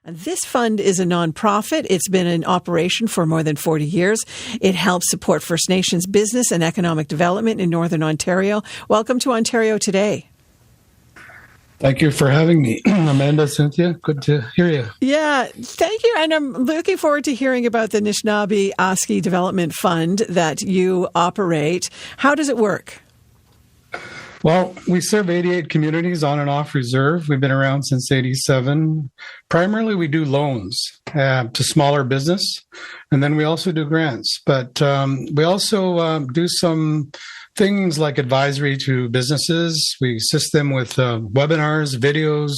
This fund is a nonprofit. It's been in operation for more than 40 years. It helps support First Nations business and economic development in Northern Ontario. Welcome to Ontario Today. Thank you for having me, Amanda, Cynthia. Good to hear you. Yeah, thank you. And I'm looking forward to hearing about the Nishnawbe Aski Development Fund that you operate. How does it work? Well, we serve 88 communities on and off reserve. We've been around since 87. Primarily, we do loans to smaller business, and then we also do grants. But we also do some things like advisory to businesses. We assist them with webinars, videos.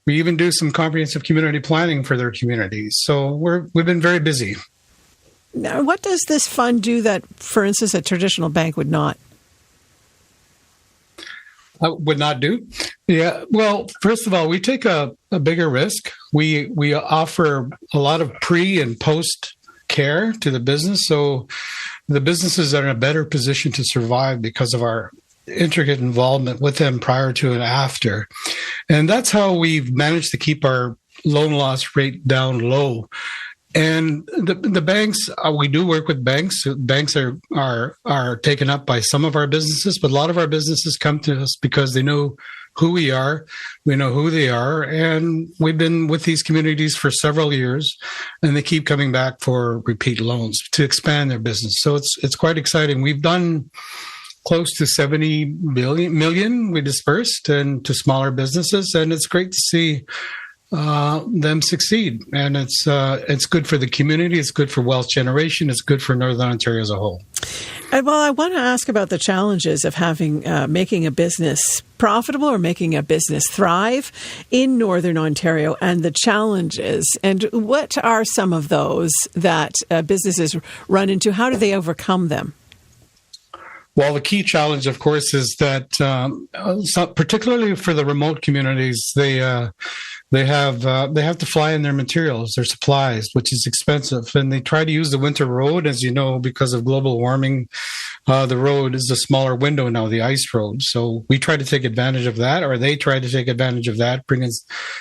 We even do some comprehensive community planning for their communities. So we've been very busy. Now, what does this fund do that, for instance, a traditional bank would not? Would not do? Yeah. Well, first of all, we take a bigger risk. We offer a lot of pre and post care to the business. So the businesses are in a better position to survive because of our intricate involvement with them prior to and after. And that's how we've managed to keep our loan loss rate down low. And the banks, we do work with banks. Banks are taken up by some of our businesses, but a lot of our businesses come to us because they know who we are, we know who they are, and we've been with these communities for several years, and they keep coming back for repeat loans to expand their business. So it's quite exciting. We've done close to 70 million we dispersed and to smaller businesses, and it's great to see them succeed. And it's good for the community. It's good for wealth generation. It's good for Northern Ontario as a whole. Well, I want to ask about the challenges of having making a business profitable or making a business thrive in Northern Ontario and the challenges. And what are some of those that businesses run into? How do they overcome them? Well, the key challenge, of course, is that particularly for the remote communities, they have to fly in their materials, their supplies, which is expensive, and they try to use the winter road. As you know, because of global warming, the road is a smaller window now, the ice road. So we try to take advantage of that, or they try to take advantage of that, bring in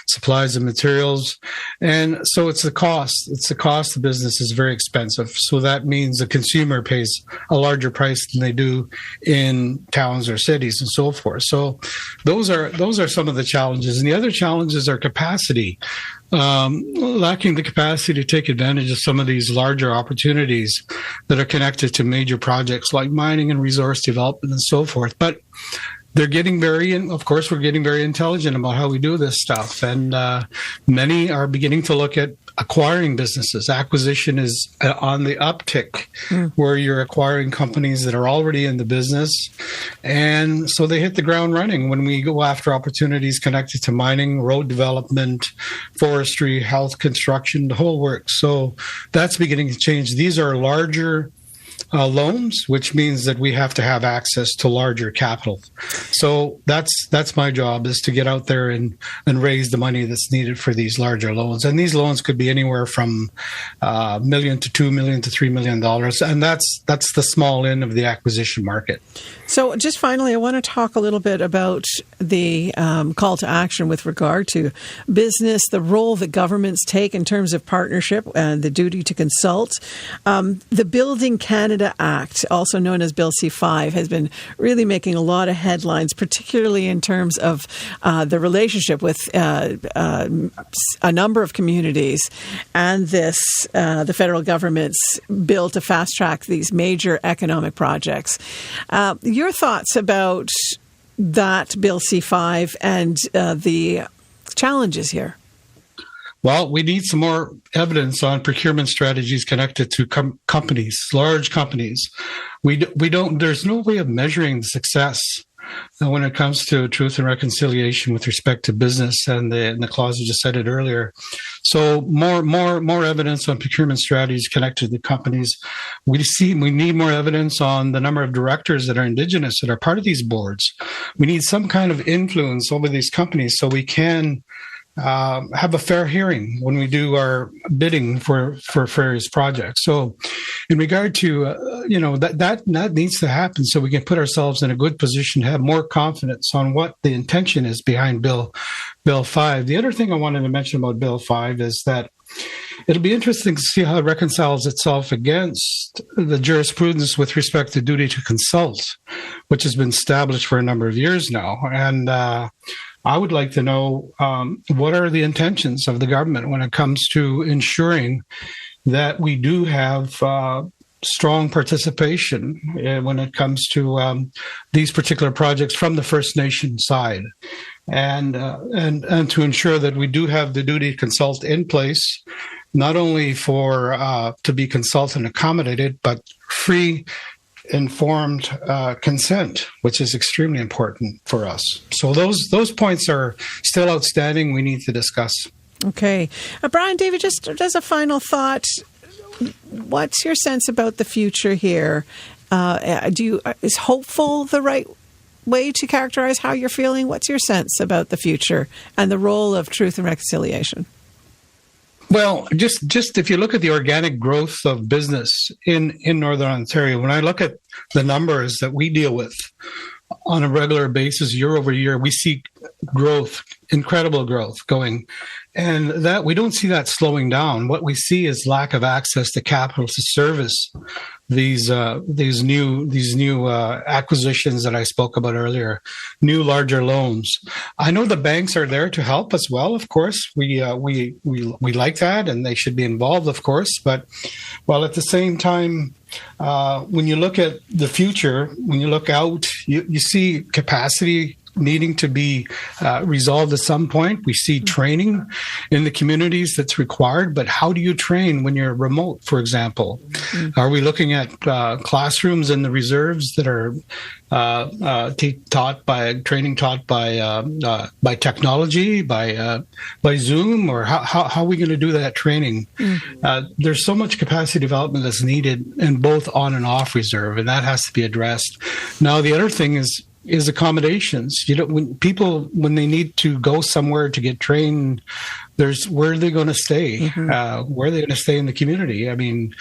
supplies and materials, and so it's the cost. It's the cost. The business is very expensive, so that means the consumer pays a larger price than they do in towns or cities and so forth. So those are some of the challenges, and the other challenges are capacity, lacking the capacity to take advantage of some of these larger opportunities that are connected to major projects like mining and resource development and so forth. But they're getting we're getting very intelligent about how we do this stuff. And many are beginning to look at acquiring businesses. Acquisition is on the uptick, where you're acquiring companies that are already in the business. And so they hit the ground running when we go after opportunities connected to mining, road development, forestry, health, construction, the whole works. So that's beginning to change. These are larger loans, which means that we have to have access to larger capital. So that's my job, is to get out there and raise the money that's needed for these larger loans. And these loans could be anywhere from $1 million to $2 million to $3 million. And that's the small end of the acquisition market. So just finally, I want to talk a little bit about the call to action with regard to business, the role that governments take in terms of partnership and the duty to consult. The Building Canada Act, also known as Bill C-5, has been really making a lot of headlines, particularly in terms of the relationship with a number of communities and the federal government's bill to fast track these major economic projects. Your thoughts about that Bill C-5 and the challenges here? Well, we need some more evidence on procurement strategies connected to companies, large companies. There's no way of measuring the success when it comes to truth and reconciliation with respect to business, and the clause you just said it earlier. So more evidence on procurement strategies connected to companies. We need more evidence on the number of directors that are Indigenous that are part of these boards. We need some kind of influence over these companies so we can have a fair hearing when we do our bidding for various projects. So in regard to, that needs to happen so we can put ourselves in a good position to have more confidence on what the intention is behind Bill 5. The other thing I wanted to mention about Bill 5 is that it'll be interesting to see how it reconciles itself against the jurisprudence with respect to duty to consult, which has been established for a number of years now. And I would like to know what are the intentions of the government when it comes to ensuring that we do have strong participation when it comes to these particular projects from the First Nation side, and to ensure that we do have the duty to consult in place, not only for to be consulted and accommodated, but free, informed consent, which is extremely important for us. So those points are still outstanding. We need to discuss. Okay. Brian Davey, just as a final thought, what's your sense about the future here? Is hopeful the right way to characterize how you're feeling? What's your sense about the future and the role of truth and reconciliation? Well, just if you look at the organic growth of business in Northern Ontario, when I look at the numbers that we deal with on a regular basis, year over year, we see growth, incredible growth going. And that we don't see that slowing down. What we see is lack of access to capital to service these new acquisitions that I spoke about earlier, new larger loans. I know the banks are there to help as well. Of course, we like that, and they should be involved, of course. But while at the same time, when you look at the future, when you look out, you see capacity needing to be resolved at some point. We see training in the communities that's required, but how do you train when you're remote, for example? Mm-hmm. Are we looking at classrooms in the reserves that are taught by technology, by Zoom, or how are we going to do that training? Mm-hmm. There's so much capacity development that's needed in both on and off reserve, and that has to be addressed. Now, the other thing is accommodations. When they need to go somewhere to get trained, where are they going to stay? Mm-hmm. Where are they going to stay in the community? I mean,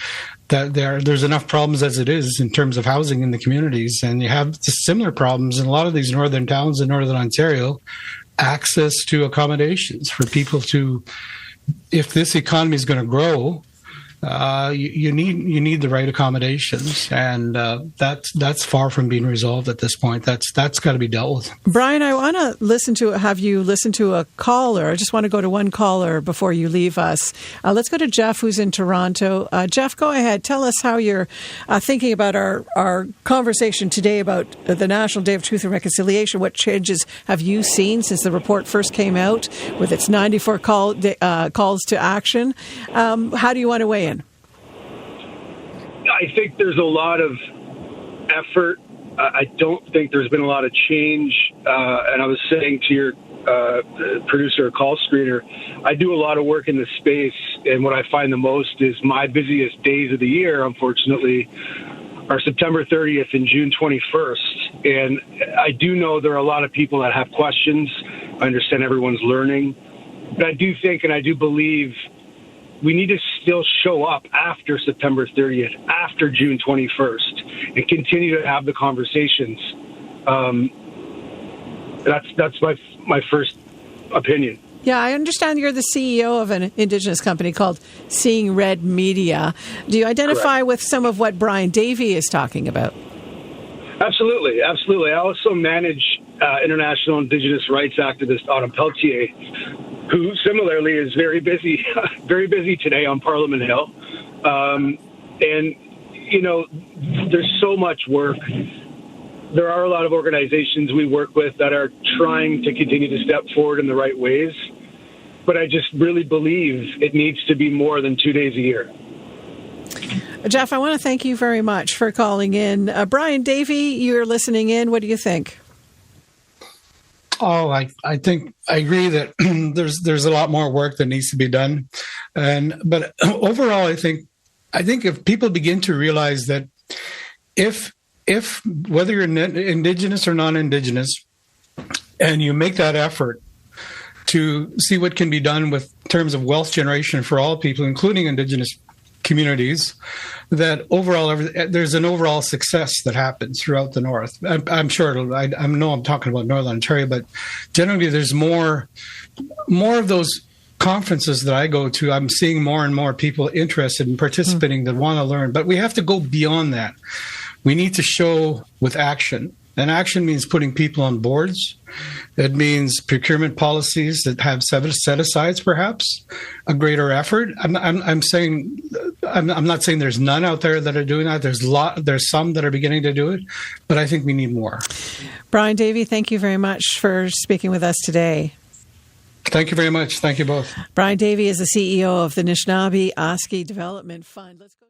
there's enough problems as it is in terms of housing in the communities, and you have similar problems in a lot of these northern towns in Northern Ontario. Access to accommodations for people to, if this economy is going to grow, you need the right accommodations, and that's far from being resolved at this point. That's got to be dealt with. Brian, I want to have you listen to a caller. I just want to go to one caller before you leave us. Let's go to Jeff, who's in Toronto. Jeff, go ahead. Tell us how you're thinking about our conversation today about the National Day of Truth and Reconciliation. What changes have you seen since the report first came out with its 94 calls to action? How do you want to weigh in? I think there's a lot of effort. I don't think there's been a lot of change. And I was saying to your producer, call screener, I do a lot of work in this space. And what I find the most is my busiest days of the year, unfortunately, are September 30th and June 21st. And I do know there are a lot of people that have questions. I understand everyone's learning. But I do think and I do believe we need to still show up after September 30th, after June 21st, and continue to have the conversations. That's my first opinion. Yeah, I understand you're the CEO of an Indigenous company called Seeing Red Media. Do you identify Correct. with some of what Brian Davey is talking about? Absolutely. I also manage international Indigenous rights activist Autumn Pelletier, who similarly is very busy today on Parliament Hill. And, there's so much work. There are a lot of organizations we work with that are trying to continue to step forward in the right ways. But I just really believe it needs to be more than 2 days a year. Jeff, I want to thank you very much for calling in. Brian Davey, you're listening in. What do you think? Oh, I think I agree that there's a lot more work that needs to be done, but overall, I think if people begin to realize that if whether you're Indigenous or non-Indigenous, and you make that effort to see what can be done with terms of wealth generation for all people, including Indigenous communities, that overall there's an overall success that happens throughout the North. I'm sure I know I'm talking about Northern Ontario, but generally there's more of those conferences that I go to. I'm seeing more and more people interested in participating that want to learn. But we have to go beyond that. We need to show with action. And action means putting people on boards. It means procurement policies that have set-asides, perhaps, a greater effort. I'm not saying there's none out there that are doing that. There's some that are beginning to do it, but I think we need more. Brian Davey, thank you very much for speaking with us today. Thank you very much. Thank you both. Brian Davey is the CEO of the Nishnawbe Aski Development Fund. Let's go.